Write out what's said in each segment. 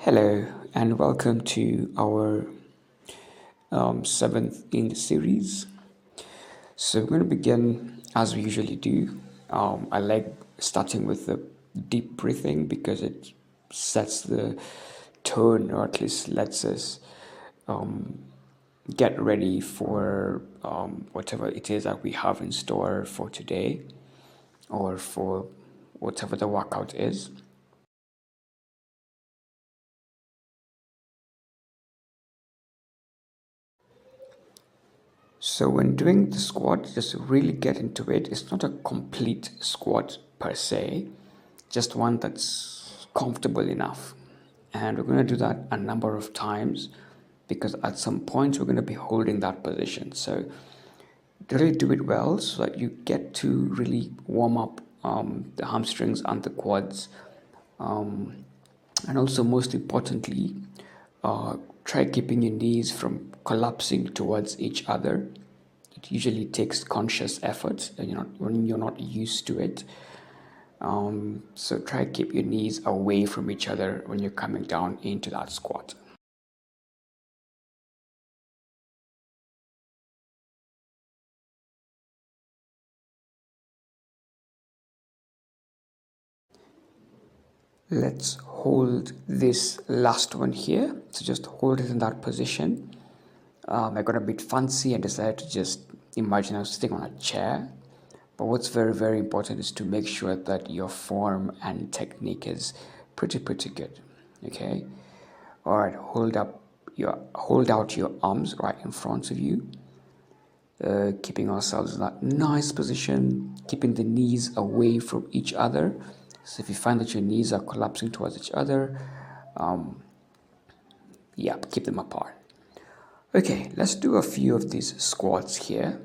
Hello and welcome to our seventh in the series. So we're going to begin as we usually do. I like starting with the deep breathing because it sets the tone, or at least lets us get ready for whatever it is that we have in store for today or for whatever the workout is. So when doing the squat, just really get into it. It's not a complete squat per se, just one that's comfortable enough. And we're going to do that a number of times because at some point we're going to be holding that position. So really do it well so that you get to really warm up the hamstrings and the quads. And also, most importantly, try keeping your knees from collapsing towards each other. It usually takes conscious effort and when you're not used to it. So try keep your knees away from each other when you're coming down into that squat. Let's hold this last one here. So just hold it in that position. I got a bit fancy and decided to just imagine I was sitting on a chair. But what's very, very important is to make sure that your form and technique is pretty good. Okay. All right. Hold out your arms right in front of you. Keeping ourselves in that nice position, keeping the knees away from each other. So if you find that your knees are collapsing towards each other, yeah, keep them apart. Okay, let's do a few of these squats here.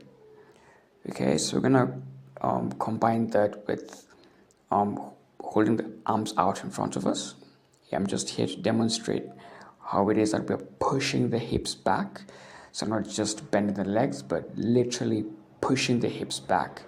Okay, so we're gonna combine that with holding the arms out in front of us. Yeah, I'm just here to demonstrate how it is that we're pushing the hips back. So not just bending the legs, but literally pushing the hips back.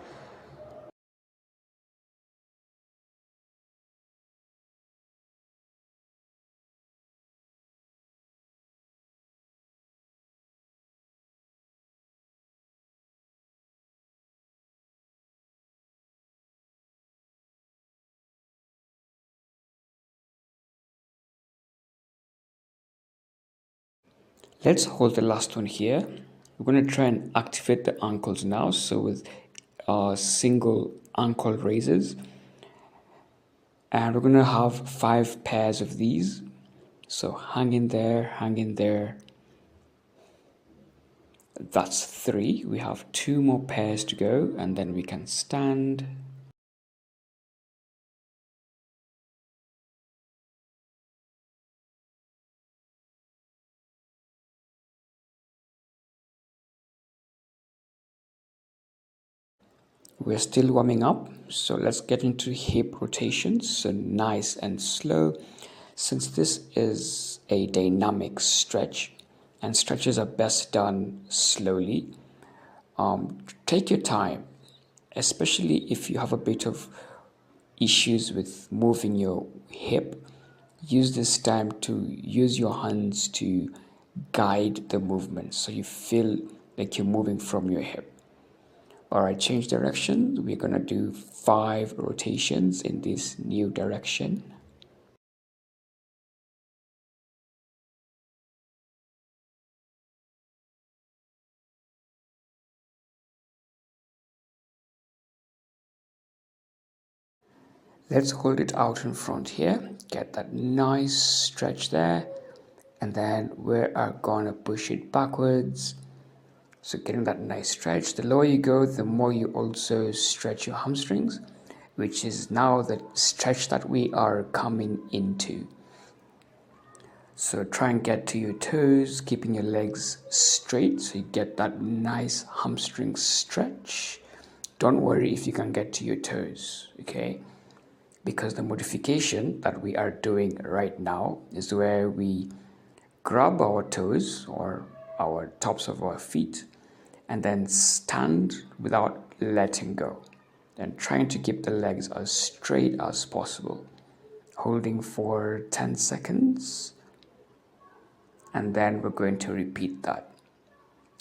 Let's hold the last one here. We're going to try and activate the ankles now. So with single ankle raises, and we're going to have 5 pairs of these. So hang in there, hang in there. That's 3. We have 2 more pairs to go, and then we can stand. We're still warming up, so let's get into hip rotations. So nice and slow. Since this is a dynamic stretch, and stretches are best done slowly, take your time, especially if you have a bit of issues with moving your hip. Use this time to use your hands to guide the movement so you feel like you're moving from your hip. All right, change direction. We're gonna do 5 rotations in this new direction. Let's hold it out in front here. Get that nice stretch there. And then we are gonna push it backwards. So getting that nice stretch. The lower you go, the more you also stretch your hamstrings, which is now the stretch that we are coming into. So try and get to your toes, keeping your legs straight so you get that nice hamstring stretch. Don't worry if you can get to your toes, okay? Because the modification that we are doing right now is where we grab our toes or our tops of our feet and then stand without letting go and trying to keep the legs as straight as possible, holding for 10 seconds. and then we're going to repeat that.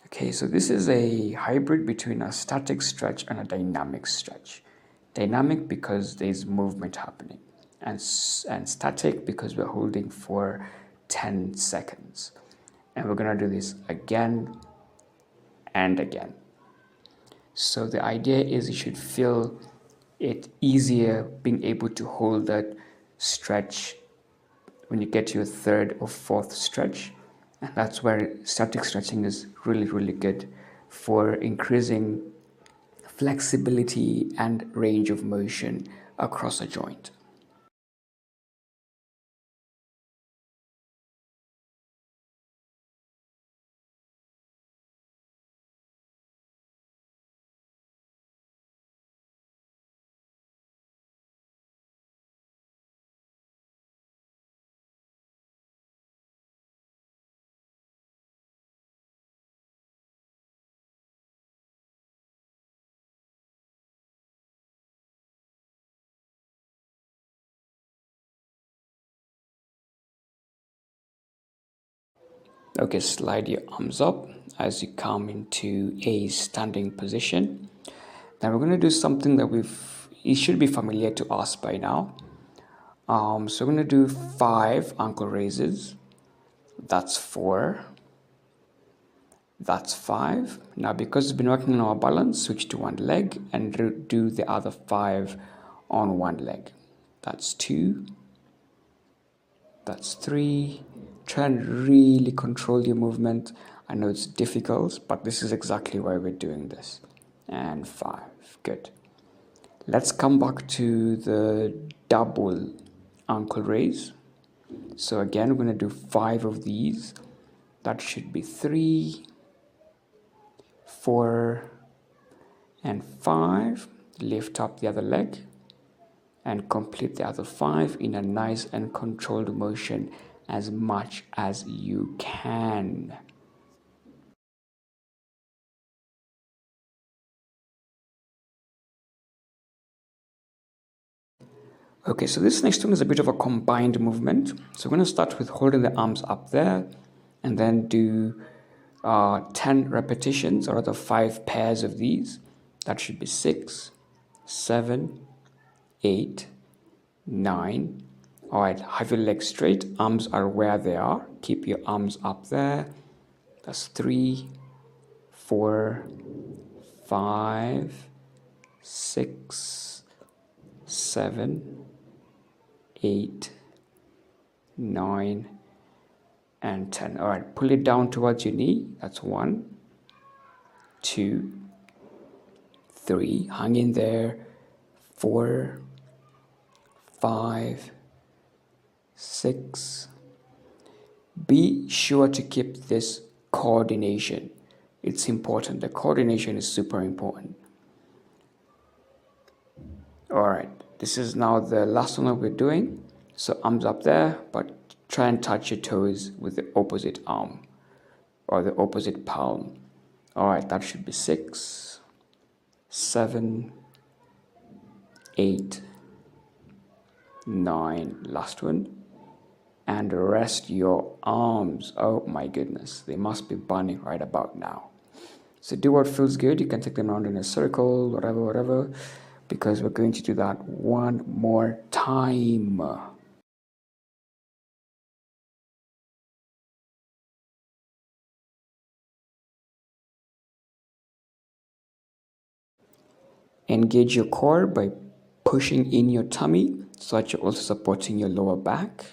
Okay, so this is a hybrid between a static stretch and a dynamic stretch. Dynamic because there's movement happening, and static because we're holding for 10 seconds. And we're going to do this again and again. So the idea is you should feel it easier being able to hold that stretch when you get to your third or fourth stretch. And that's where static stretching is really, really good for increasing flexibility and range of motion across a joint. Okay, slide your arms up as you come into a standing position. Now we're going to do something that it should be familiar to us by now. So we're going to do 5 ankle raises. That's 4. That's 5. Now because we've been working on our balance, switch to one leg and do the other 5 on one leg. That's 2. That's 3. Try and really control your movement. I know it's difficult, but this is exactly why we're doing this. And 5. Good. Let's come back to the double ankle raise. So again, we're going to do 5 of these. That should be 3, 4, and 5. Lift up the other leg and complete the other 5 in a nice and controlled motion as much as you can. Okay, so this next one is a bit of a combined movement. So we're going to start with holding the arms up there and then do 10 repetitions, or rather 5 pairs of these. That should be 6, 7, 8, 9. All right, have your legs straight. Arms are where they are. Keep your arms up there. That's 3, 4, 5, 6, 7, 8, 9, and 10. All right, pull it down towards your knee. That's 1, 2, 3. Hang in there. 4, 5, 6. Be sure to keep this coordination. It's important. The coordination is super important. All right, this is now the last one that we're doing. So arms up there, but try and touch your toes with the opposite arm or the opposite palm. All right, that should be 6, 7, 8, 9. Last one. And rest your arms. Oh my goodness, they must be burning right about now. So do what feels good. You can take them around in a circle, whatever, because we're going to do that one more time. Engage your core by pushing in your tummy so that you're also supporting your lower back.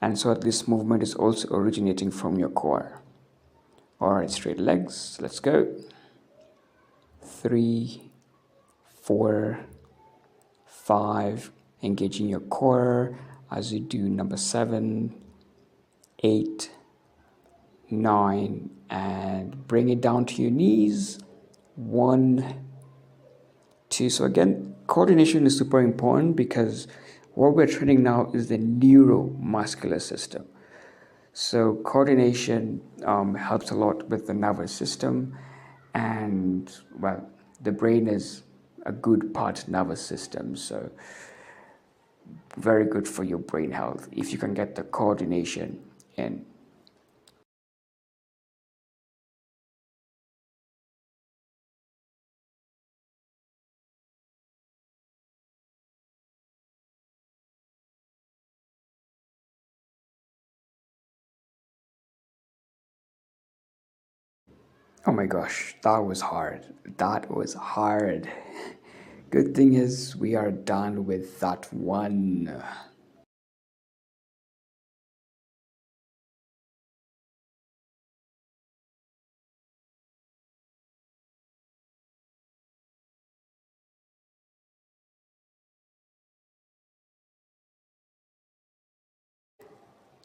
And so that this movement is also originating from your core. All right, straight legs. Let's go. 3, 4, 5. Engaging your core as you do number 7, 8, 9, and bring it down to your knees. 1, 2. So again, coordination is super important because what we're training now is the neuromuscular system. So coordination helps a lot with the nervous system, and well, the brain is a good part nervous system. So very good for your brain health if you can get the coordination in. Oh my gosh, that was hard. That was hard. Good thing is we are done with that one.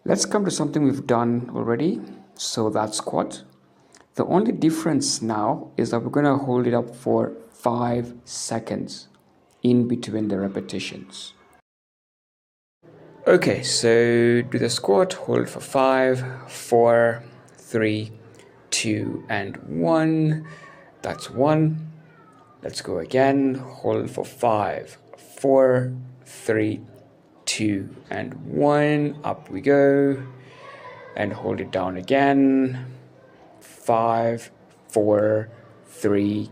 Let's come to something we've done already. So that's squat. The only difference now is that we're going to hold it up for 5 seconds in between the repetitions. Okay, so do the squat, hold for 5, 4, 3, 2, and 1. That's 1. Let's go again. Hold for 5, 4, 3, 2, and 1. Up we go. And hold it down again. 5, 4, 3,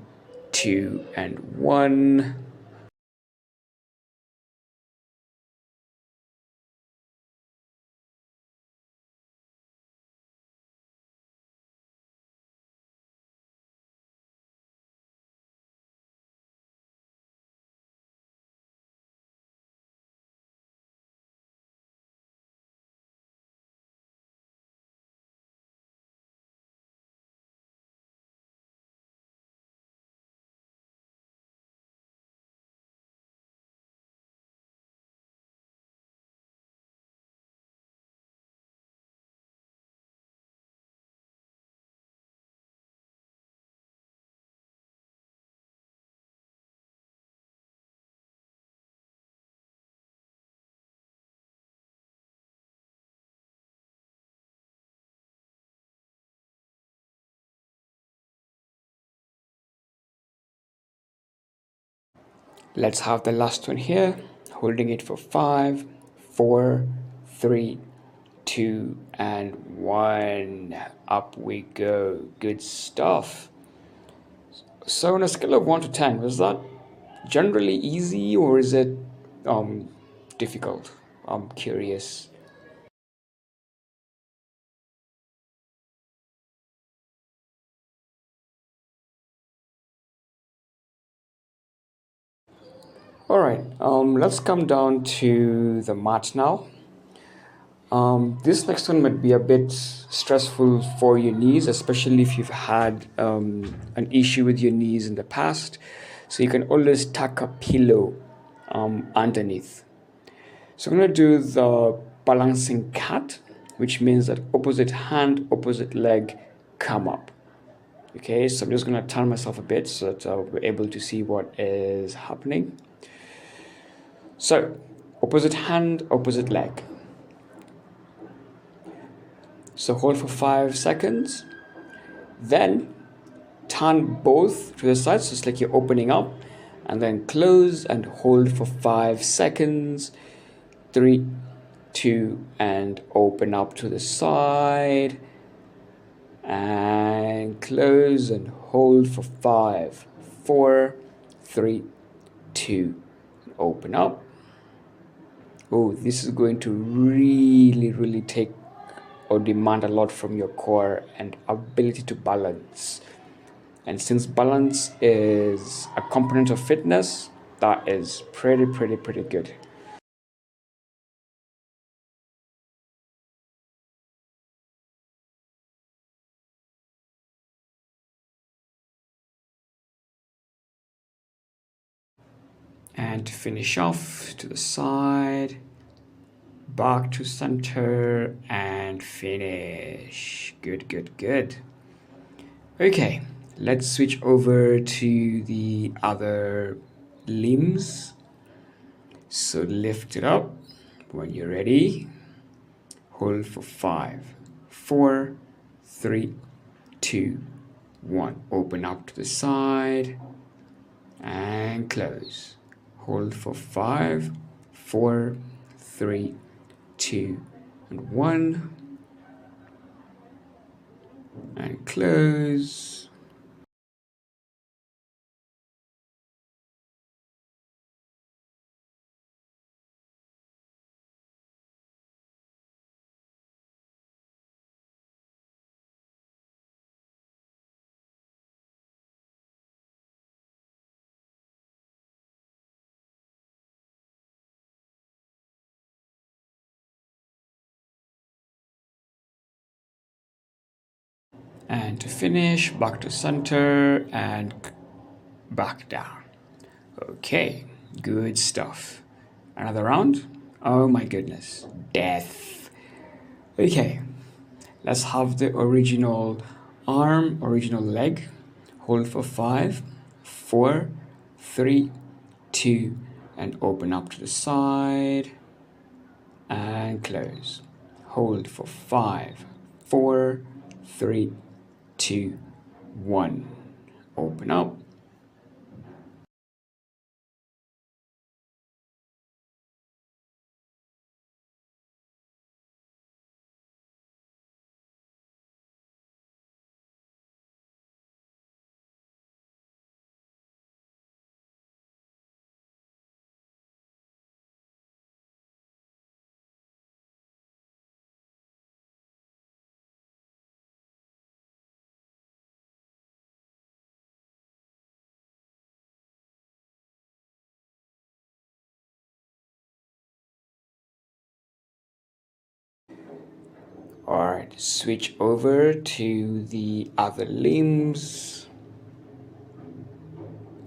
2, and 1. Let's have the last one here. Holding it for 5, 4, 3, 2, and 1. Up we go. Good stuff. So on a scale of 1 to 10, was that generally easy or is it difficult? I'm curious. All right, let's come down to the mat now. This next one might be a bit stressful for your knees, especially if you've had an issue with your knees in the past. So you can always tuck a pillow underneath. So I'm going to do the balancing cat, which means that opposite hand, opposite leg come up. Okay, so I'm just going to turn myself a bit so that we're able to see what is happening. So, opposite hand, opposite leg. So hold for 5 seconds. Then turn both to the side, so it's like you're opening up. And then close and hold for 5 seconds. 3, 2, and open up to the side. And close and hold for 5, 4, 3, 2, and open up. Oh, this is going to really take or demand a lot from your core and ability to balance. And since balance is a component of fitness, that is pretty good. And to finish off, to the side, back to center, and finish. Good. Okay, let's switch over to the other limbs. So lift it up when you're ready. Hold for 5, 4, 3, 2, 1. Open up to the side and close. Hold for 5, 4, 3, 2, and 1. and close. And to finish, back to center and back down. Okay, good stuff. Another round. Oh my goodness, death. Okay, let's have the original arm, original leg. Hold for 5, 4, 3, 2, and open up to the side and close. Hold for 5, 4, 3, 2, 1. Open up. Alright, switch over to the other limbs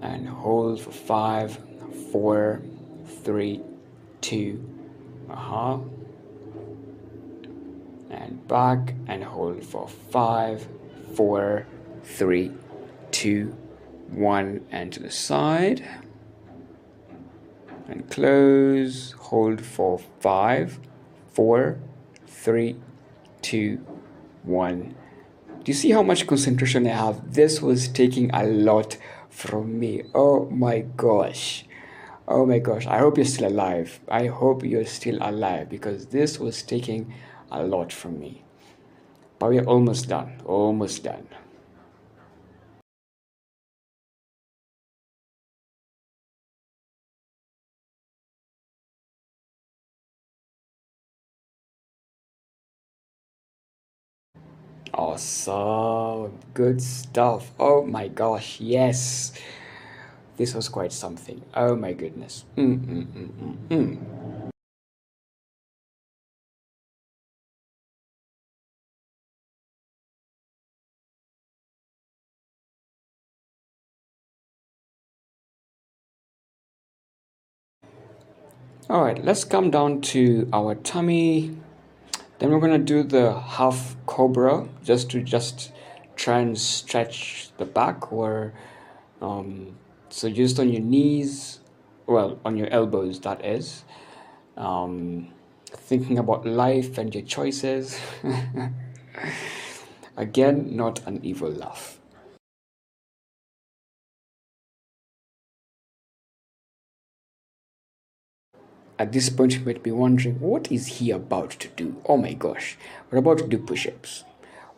and hold for 5, 4, 3, 2, and back and hold for 5, 4, 3, 2, 1, and to the side and close. Hold for 5, 4, 3, 2, 1. Do you see how much concentration I have? This was taking a lot from me. Oh my gosh. Oh my gosh. I hope you're still alive. I hope you're still alive because this was taking a lot from me. But we're almost done. Almost done. Awesome. Good stuff. Oh my gosh. Yes. This was quite something. Oh my goodness. All right, let's come down to our tummy. Then we're gonna do the half cobra just try and stretch the back or so just on your knees, well on your elbows that is. Thinking about life and your choices. Again, not an evil laugh. At this point, you might be wondering, what is he about to do? Oh my gosh, we're about to do push ups.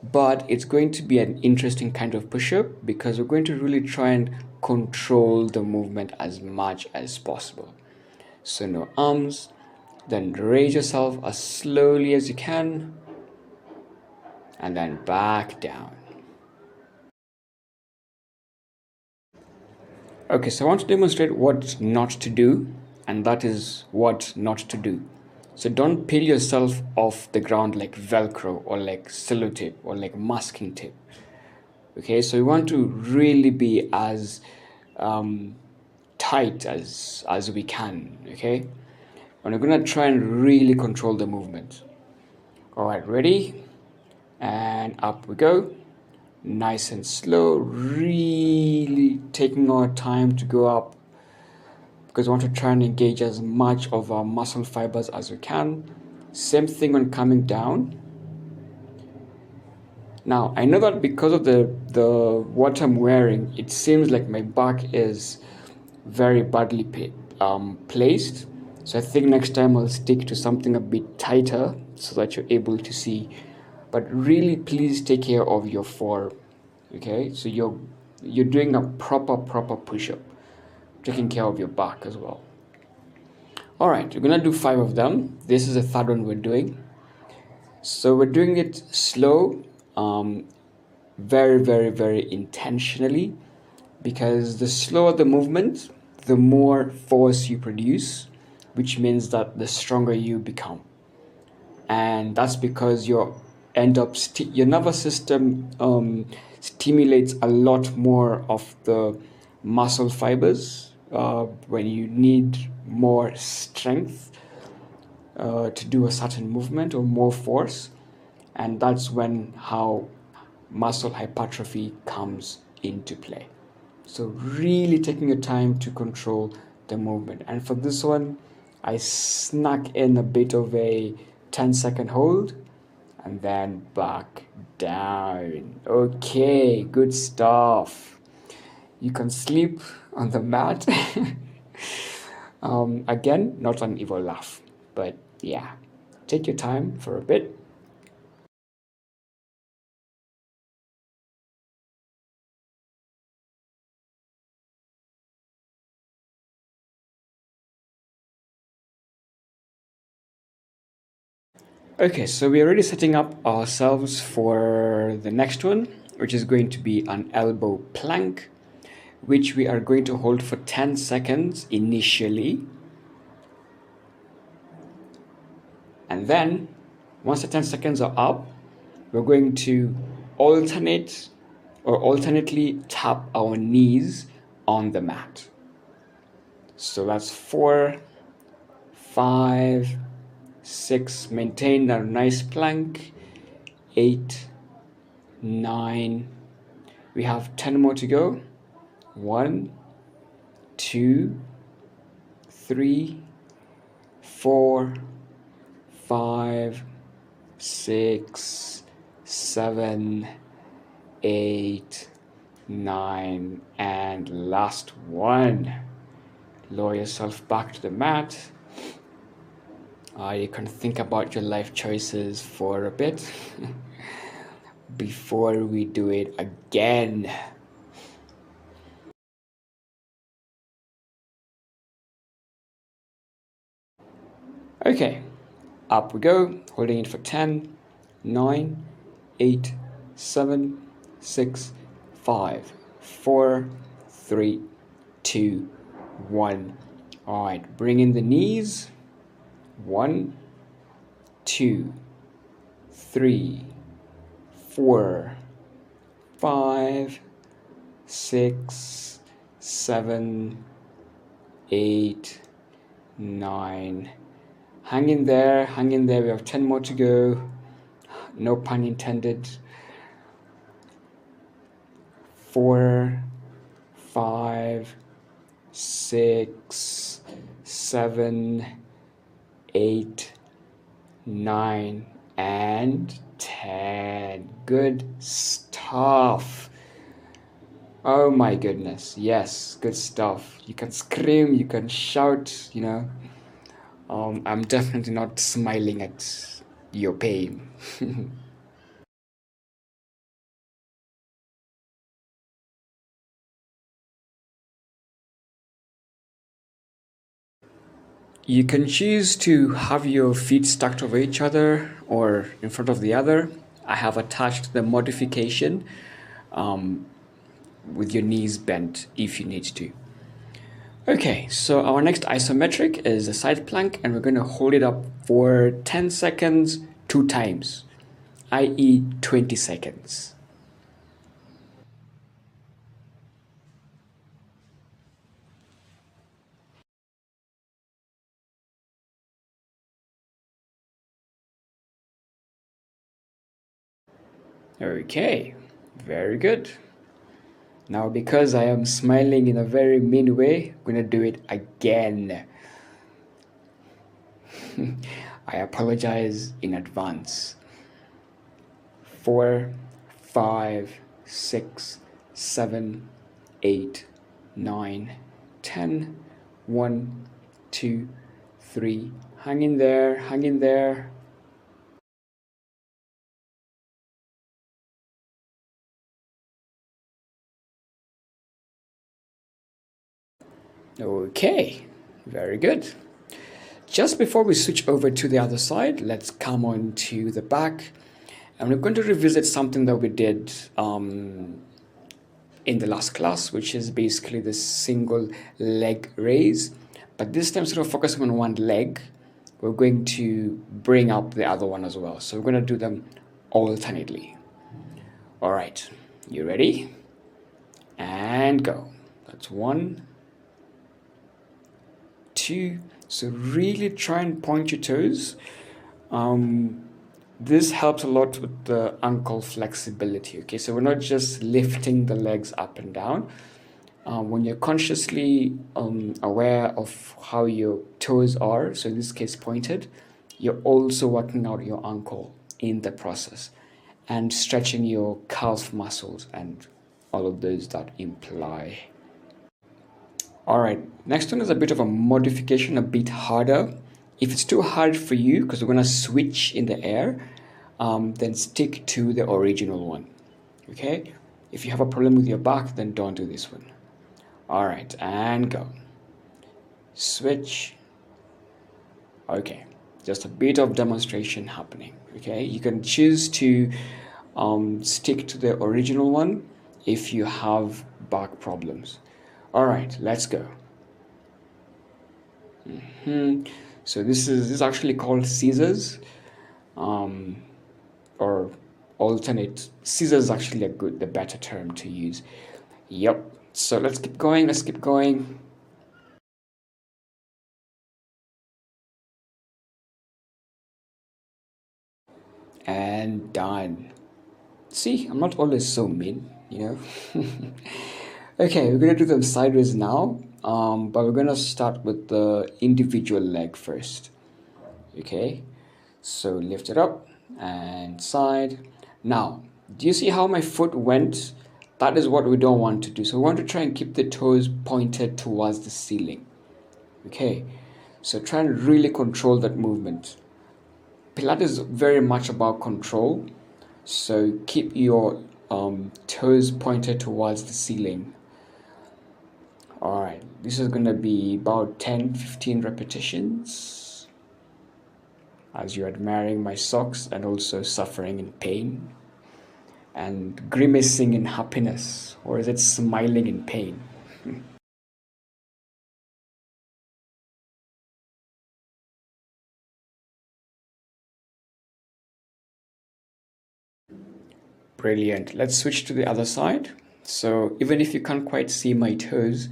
But it's going to be an interesting kind of push up because we're going to really try and control the movement as much as possible. So, no arms, then raise yourself as slowly as you can, and then back down. Okay, so I want to demonstrate what not to do, and that is what not to do. So don't peel yourself off the ground like Velcro or like sellotape or like masking tape. Okay, so you want to really be as tight as we can. Okay, and we're gonna try and really control the movement. All right, ready? And up we go. Nice and slow, really taking our time to go up because we want to try and engage as much of our muscle fibers as we can. Same thing when coming down. Now, I know that because of the what I'm wearing, it seems like my back is very badly placed. So I think next time I'll stick to something a bit tighter so that you're able to see but really please take care of your form. Okay, so you're doing a proper push-up, taking care of your back as well. All right, we're gonna do 5 of them. This is the third one we're doing. So we're doing it slow, very intentionally, because the slower the movement, the more force you produce, which means that the stronger you become. And that's because your nervous system stimulates a lot more of the muscle fibers when you need more strength to do a certain movement or more force, and that's when how muscle hypertrophy comes into play. So really taking your time to control the movement. And for this one, I snuck in a bit of a 10-second hold and then back down. Okay, good stuff. You can sleep on the mat. Again, not an evil laugh, but yeah, take your time for a bit. Okay, so we're already setting up ourselves for the next one, which is going to be an elbow plank, which we are going to hold for 10 seconds initially. And then, once the 10 seconds are up, we're going to alternately tap our knees on the mat. So that's 4, 5, 6, maintain a nice plank, 8, 9, we have 10 more to go. 1, 2, 3, 4, 5, 6, 7, 8, 9, and last one. Lower yourself back to the mat. You can think about your life choices for a bit before we do it again. Okay, up we go, holding it for 10, 9, 8, 7, 6, 5, 4, 3, 2, 1. All right, bring in the knees. 1, 2, 3, 4, 5, 6, 7, 8, 9. Hang in there, hang in there. We have 10 more to go. No pun intended. 4, 5, 6, 7, 8, 9, and 10. Good stuff. Oh my goodness. Yes, good stuff. You can scream, you can shout. I'm definitely not smiling at your pain. You can choose to have your feet stacked over each other or in front of the other. I have attached the modification with your knees bent if you need to. Okay, so our next isometric is a side plank, and we're going to hold it up for 10 seconds 2 times, i.e., 20 seconds. Okay, very good. Now, because I am smiling in a very mean way, I'm going to do it again. I apologize in advance. 4, 5, 6, 7, 8, 9, 10. 1, 2, 3. Hang in there, hang in there. Okay, very good. Just before we switch over to the other side, let's come on to the back. And we're going to revisit something that we did in the last class, which is basically the single leg raise. But this time, instead of focusing on one leg, we're going to bring up the other one as well. So we're going to do them alternately. All right, you ready? And go. That's 1, 2. So really try and point your toes. This helps a lot with the ankle flexibility. Okay, so we're not just lifting the legs up and down. When you're consciously aware of how your toes are, so in this case pointed, you're also working out your ankle in the process and stretching your calf muscles and all of those that imply. All right, next one is a bit of a modification, a bit harder. If it's too hard for you, because we're going to switch in the air, then stick to the original one. Okay? If you have a problem with your back, then don't do this one. All right, and go. Switch. Okay, just a bit of demonstration happening. Okay, you can choose to stick to the original one if you have back problems. All right, let's go. So this is actually called scissors, or alternate. Scissors is actually the better term to use. Yep. So let's keep going. Let's keep going. And done. See, I'm not always so mean, you know. Okay, we're gonna do them sideways now, but we're gonna start with the individual leg first. Okay, so lift it up and side. Now, do you see how my foot went? That is what we don't want to do. So we want to try and keep the toes pointed towards the ceiling. Okay, so try and really control that movement. Pilates is very much about control. So keep your toes pointed towards the ceiling. All right, this is going to be about 10-15 repetitions as you're admiring my socks and also suffering in pain and grimacing in happiness, or is it smiling in pain? Brilliant. Let's switch to the other side. So even if you can't quite see my toes,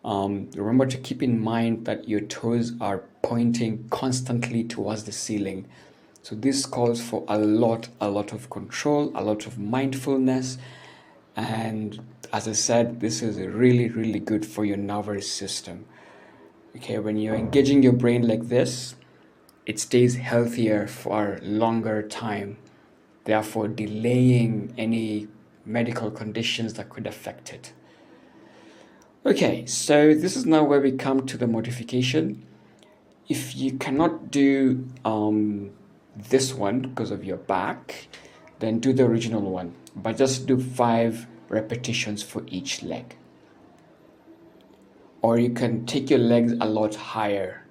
remember to keep in mind that your toes are pointing constantly towards the ceiling. So this calls for a lot of control, a lot of mindfulness. And as I said, this is really, really good for your nervous system. Okay, when you're engaging your brain like this, it stays healthier for a longer time, therefore delaying any medical conditions that could affect it. Okay, so this is now where we come to the modification. If you cannot do this one because of your back, then do the original one, but just do 5 repetitions for each leg. Or you can take your legs a lot higher.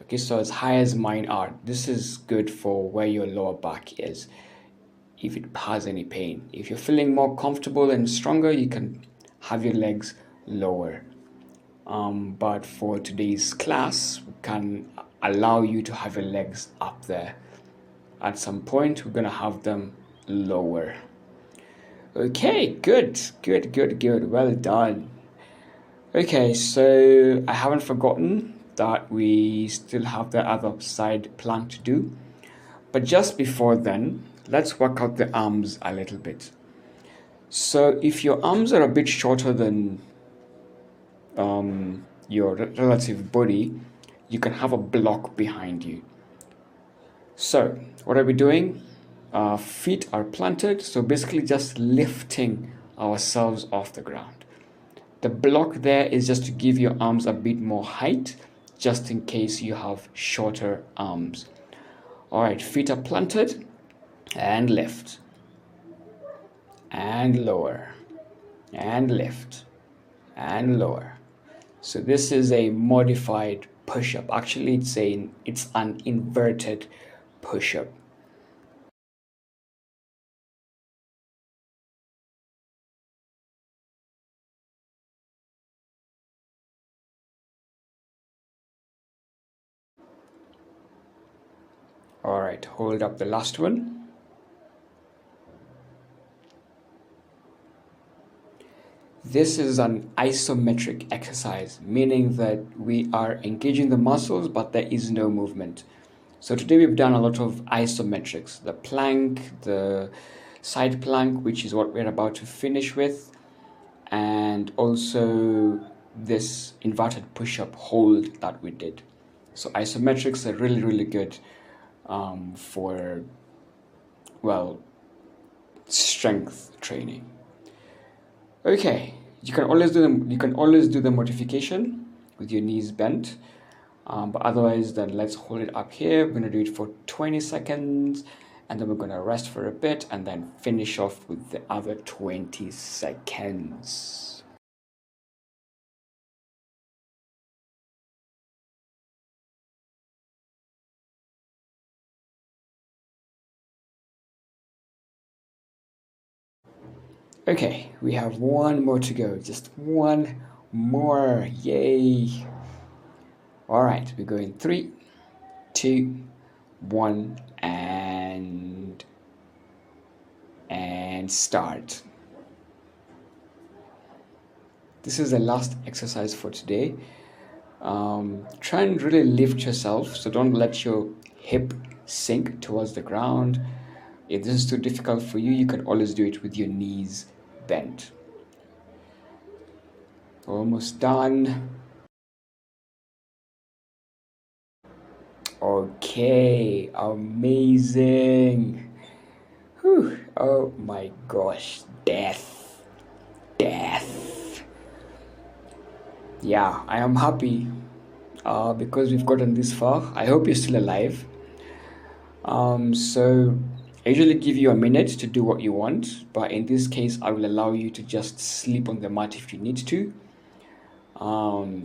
Okay, so as high as mine are. This is good for where your lower back is, if it has any pain. If you're feeling more comfortable and stronger, you can have your legs lower. But for today's class, we can allow you to have your legs up there. At some point, we're gonna have them lower. Okay, good, good, good, good. Well done. Okay, so I haven't forgotten that we still have the other side plank to do. But just before then, let's work out the arms a little bit. So if your arms are a bit shorter than your relative body, you can have a block behind you. So what are we doing? Our feet are planted, so basically just lifting ourselves off the ground. The block there is just to give your arms a bit more height, just in case you have shorter arms. All right, feet are planted, and lift, and lower, and lift, and lower, So this is a modified push-up. Actually, it's an inverted push-up. All right, hold up the last one. This is an isometric exercise, meaning that we are engaging the muscles, but there is no movement. So today we've done a lot of isometrics, the plank, the side plank, which is what we're about to finish with, and also this inverted push-up hold that we did. So isometrics are really, really good for, well, strength training. Okay, you can always do the modification with your knees bent. But otherwise, then let's hold it up here. We're gonna do it for 20 seconds, and then we're gonna rest for a bit, and then finish off with the other 20 seconds. Okay, we have one more to go. Just one more. Yay. All right, we're going three, two, one, and start. This is the last exercise for today. Try and really lift yourself, so don't let your hip sink towards the ground. If this is too difficult for you, you can always do it with your knees bent. Almost done. Okay, amazing. Whew. Oh my gosh, death, death. Yeah, I am happy because we've gotten this far. I hope you're still alive. So I usually give you a minute to do what you want, but in this case, I will allow you to just sleep on the mat if you need to.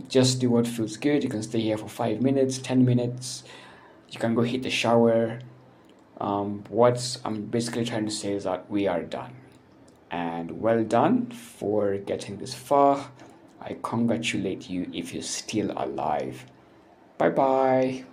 Just do what feels good. You can stay here for 5 minutes, 10 minutes. You can go hit the shower. What I'm basically trying to say is that we are done. And well done for getting this far. I congratulate you if you're still alive. Bye bye.